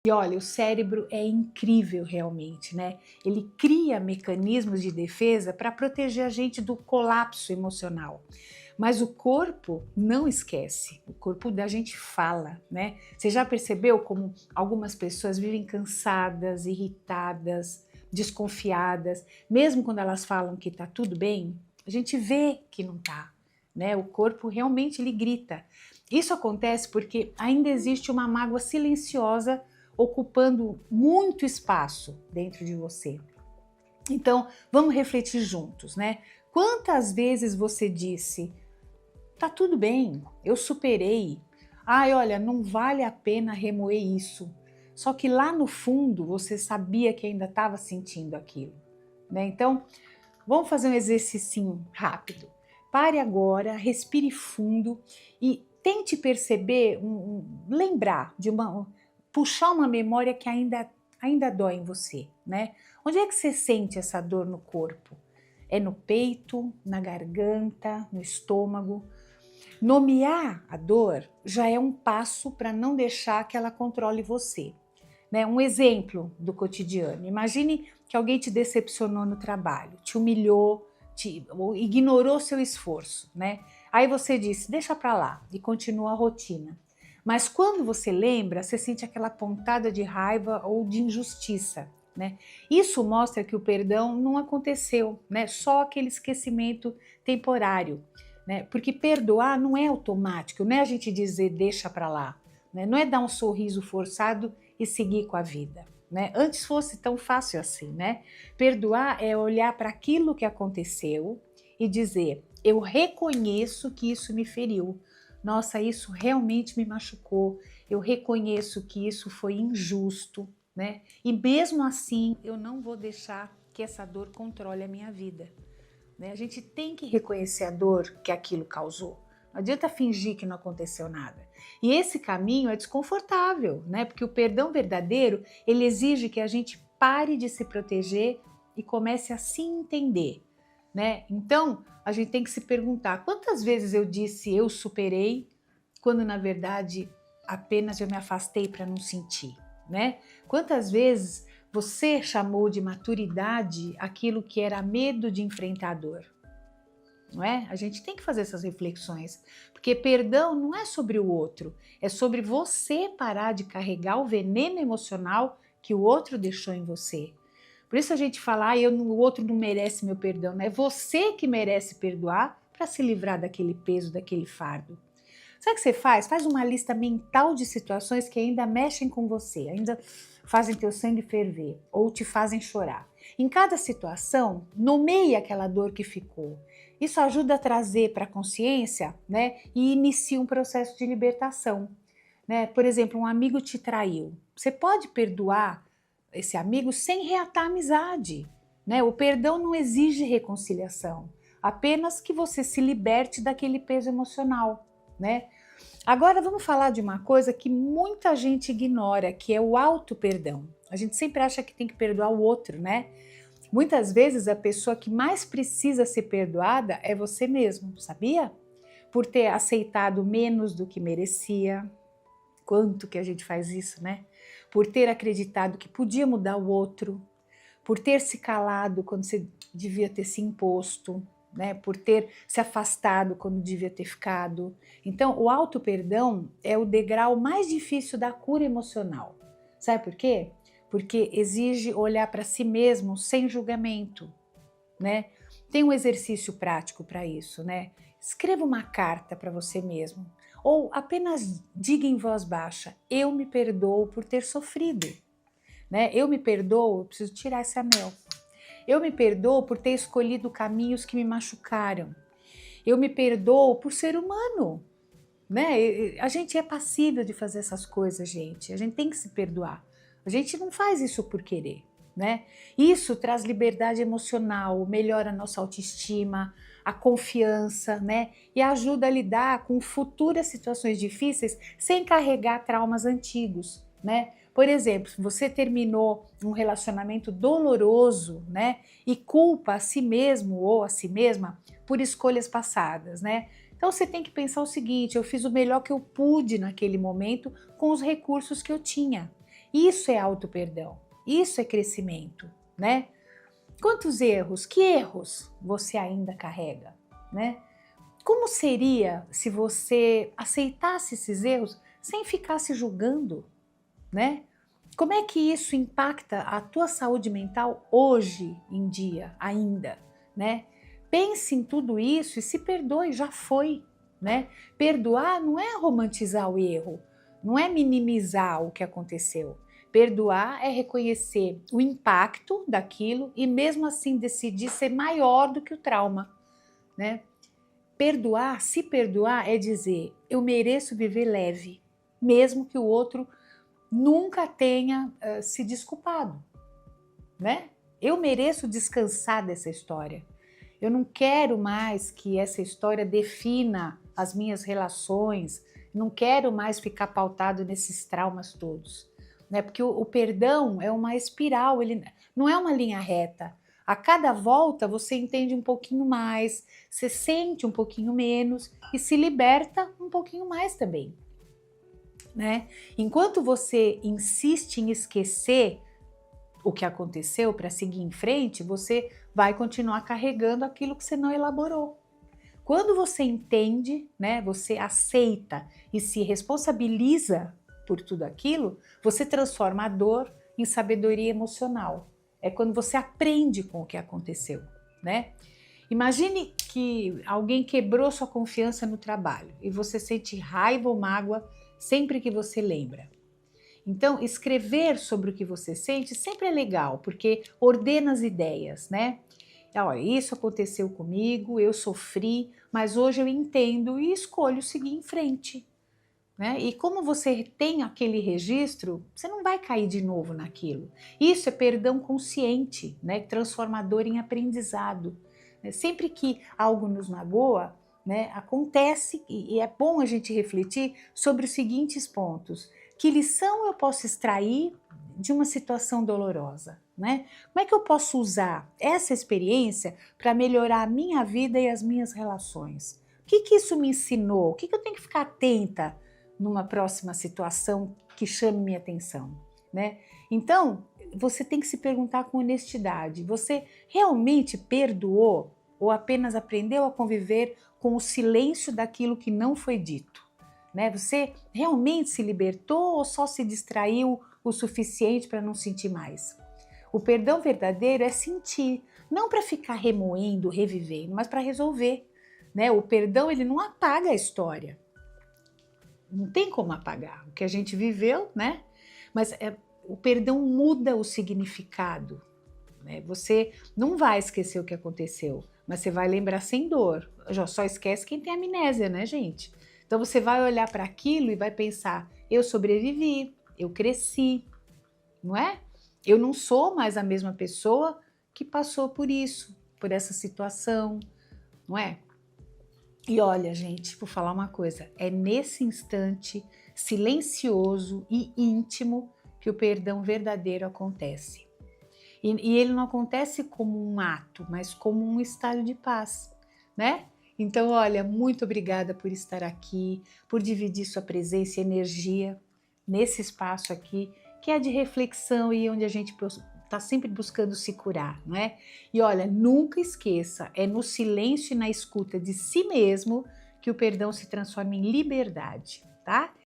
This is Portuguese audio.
E olha, o cérebro é incrível realmente, né? Ele cria mecanismos de defesa para proteger a gente do colapso emocional. Mas o corpo não esquece, o corpo da gente fala, né? Você já percebeu como algumas pessoas vivem cansadas, irritadas, desconfiadas, mesmo quando elas falam que tá tudo bem? A gente vê que não tá, né? O corpo realmente ele grita. Isso acontece porque ainda existe uma mágoa silenciosa ocupando muito espaço dentro de você. Então, vamos refletir juntos, né? Quantas vezes você disse: tá tudo bem, eu superei. Ai, olha, não vale a pena remoer isso. Só que lá no fundo você sabia que ainda estava sentindo aquilo, né? Então, vamos fazer um exercício rápido. Pare agora, respire fundo e tente perceber, lembrar de puxar uma memória que ainda dói em você, né? Onde é que você sente essa dor no corpo? É no peito, na garganta, no estômago? Nomear a dor já é um passo para não deixar que ela controle você, né? Um exemplo do cotidiano. Imagine que alguém te decepcionou no trabalho, te humilhou, ou ignorou seu esforço, né? Aí você disse, deixa para lá e continua a rotina. Mas quando você lembra, você sente aquela pontada de raiva ou de injustiça, né? Isso mostra que o perdão não aconteceu, né? Só aquele esquecimento temporário, né? Porque perdoar não é automático, não é a gente dizer deixa para lá, né? Não é dar um sorriso forçado e seguir com a vida, né? Antes fosse tão fácil assim, né? Perdoar é olhar para aquilo que aconteceu e dizer: eu reconheço que isso me feriu. Nossa, isso realmente me machucou. Eu reconheço que isso foi injusto, né? E mesmo assim, eu não vou deixar que essa dor controle a minha vida, né? A gente tem que reconhecer a dor que aquilo causou. Não adianta fingir que não aconteceu nada. E esse caminho é desconfortável, né? Porque o perdão verdadeiro, ele exige que a gente pare de se proteger e comece a se entender, né? Então, a gente tem que se perguntar, quantas vezes eu disse eu superei, quando na verdade apenas eu me afastei para não sentir, né? Quantas vezes você chamou de maturidade aquilo que era medo de enfrentar a dor, não é? A gente tem que fazer essas reflexões, porque perdão não é sobre o outro, é sobre você parar de carregar o veneno emocional que o outro deixou em você. Por isso a gente fala, o outro não merece meu perdão, né? É você que merece perdoar para se livrar daquele peso, daquele fardo. Sabe o que você faz? Faz uma lista mental de situações que ainda mexem com você, ainda fazem teu sangue ferver ou te fazem chorar. Em cada situação, nomeie aquela dor que ficou. Isso ajuda a trazer para a consciência, né, e inicia um processo de libertação, né? Por exemplo, um amigo te traiu. Você pode perdoar esse amigo sem reatar a amizade, né? O perdão não exige reconciliação, apenas que você se liberte daquele peso emocional, né? Agora vamos falar de uma coisa que muita gente ignora, que é o auto-perdão. A gente sempre acha que tem que perdoar o outro, né? Muitas vezes a pessoa que mais precisa ser perdoada é você mesmo, sabia? Por ter aceitado menos do que merecia. Quanto que a gente faz isso, né? Por ter acreditado que podia mudar o outro, por ter se calado quando você devia ter se imposto, né? Por ter se afastado quando devia ter ficado. Então, o auto-perdão é o degrau mais difícil da cura emocional. Sabe por quê? Porque exige olhar para si mesmo sem julgamento, né? Tem um exercício prático para isso, né? Escreva uma carta para você mesmo, ou apenas diga em voz baixa: eu me perdoo por ter sofrido, né? Eu me perdoo, eu preciso tirar esse anel. Eu me perdoo por ter escolhido caminhos que me machucaram. Eu me perdoo por ser humano, né? A gente é passível de fazer essas coisas, gente. A gente tem que se perdoar. A gente não faz isso por querer, né? Isso traz liberdade emocional, melhora a nossa autoestima, a confiança, né? E ajuda a lidar com futuras situações difíceis sem carregar traumas antigos, né? Por exemplo, você terminou um relacionamento doloroso, né? E culpa a si mesmo ou a si mesma por escolhas passadas, né? Então você tem que pensar o seguinte: eu fiz o melhor que eu pude naquele momento com os recursos que eu tinha. Isso é auto-perdão, isso é crescimento, né? Quantos erros, que erros você ainda carrega, né? Como seria se você aceitasse esses erros sem ficar se julgando, né? Como é que isso impacta a tua saúde mental hoje em dia ainda, né? Pense em tudo isso e se perdoe, já foi, né? Perdoar não é romantizar o erro, não é minimizar o que aconteceu. Perdoar é reconhecer o impacto daquilo e mesmo assim decidir ser maior do que o trauma, né? Perdoar, se perdoar é dizer, eu mereço viver leve, mesmo que o outro nunca tenha se desculpado, né? Eu mereço descansar dessa história. Eu não quero mais que essa história defina as minhas relações, não quero mais ficar pautado nesses traumas todos, né? Porque o perdão é uma espiral, ele não é uma linha reta. A cada volta você entende um pouquinho mais, você sente um pouquinho menos e se liberta um pouquinho mais também, né? Enquanto você insiste em esquecer o que aconteceu para seguir em frente, você vai continuar carregando aquilo que você não elaborou. Quando você entende, né, você aceita e se responsabiliza por tudo aquilo, você transforma a dor em sabedoria emocional. É quando você aprende com o que aconteceu, né? Imagine que alguém quebrou sua confiança no trabalho e você sente raiva ou mágoa sempre que você lembra. Então, escrever sobre o que você sente sempre é legal, porque ordena as ideias, né? Olha, isso aconteceu comigo, eu sofri, mas hoje eu entendo e escolho seguir em frente, né? E como você tem aquele registro, você não vai cair de novo naquilo. Isso é perdão consciente, né? Transformador em aprendizado. Sempre que algo nos magoa, né, acontece, e é bom a gente refletir sobre os seguintes pontos. Que lição eu posso extrair de uma situação dolorosa, né? Como é que eu posso usar essa experiência para melhorar a minha vida e as minhas relações? O que isso me ensinou? O que eu tenho que ficar atenta numa próxima situação que chame minha atenção, né? Então, você tem que se perguntar com honestidade, você realmente perdoou ou apenas aprendeu a conviver com o silêncio daquilo que não foi dito? Né? Você realmente se libertou ou só se distraiu o suficiente para não sentir mais? O perdão verdadeiro é sentir, não para ficar remoendo, revivendo, mas para resolver, né? O perdão, ele não apaga a história. Não tem como apagar o que a gente viveu, né? Mas o perdão muda o significado, né? Você não vai esquecer o que aconteceu, mas você vai lembrar sem dor. Só esquece quem tem amnésia, né, gente? Então você vai olhar para aquilo e vai pensar, eu sobrevivi, eu cresci, não é? Eu não sou mais a mesma pessoa que passou por isso, por essa situação, não é? E olha, gente, vou falar uma coisa, é nesse instante silencioso e íntimo que o perdão verdadeiro acontece. E ele não acontece como um ato, mas como um estado de paz, né? Então, olha, muito obrigada por estar aqui, por dividir sua presença e energia nesse espaço aqui, que é de reflexão e onde a gente está sempre buscando se curar, não é? E olha, nunca esqueça, é no silêncio e na escuta de si mesmo que o perdão se transforma em liberdade, tá?